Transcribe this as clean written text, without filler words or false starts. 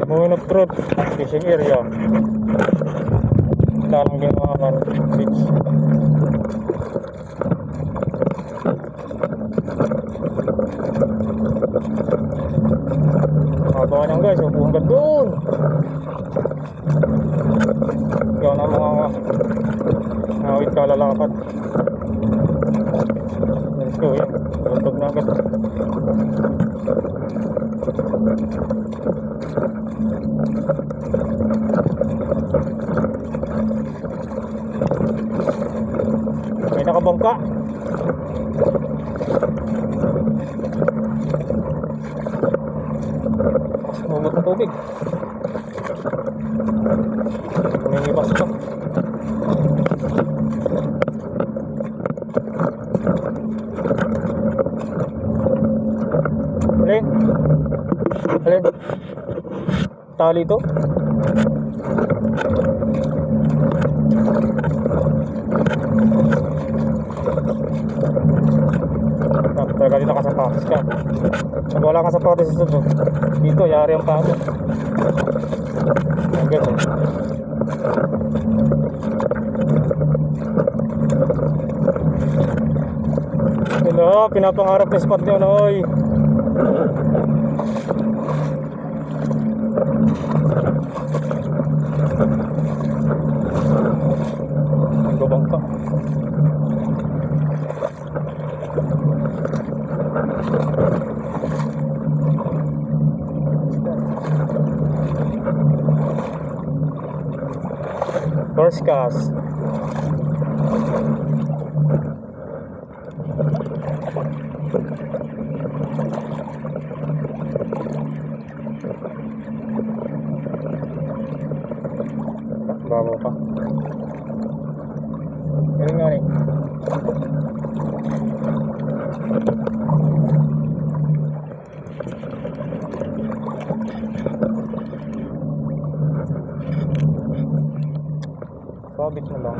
Munot Road fishing area. Tarang ginawa beach. Abangan yan guys, hanggang doon. Ikaw na mga awit kalalakad. Let's go, yan. Tuntog na agad. May nakabangka. Umot ng tubig. Umingibas pa. Alin? Alin? Tali ito? Talaga dito nakasapatos ka. Pag wala kang sapatos dito, dito yari ang paa mo. Ang ganda. Hello, pinapangarap na spot niyo, noy. Ang gabang ka. First cast. Bago pa. Ganun nga rin. Sabit na lang.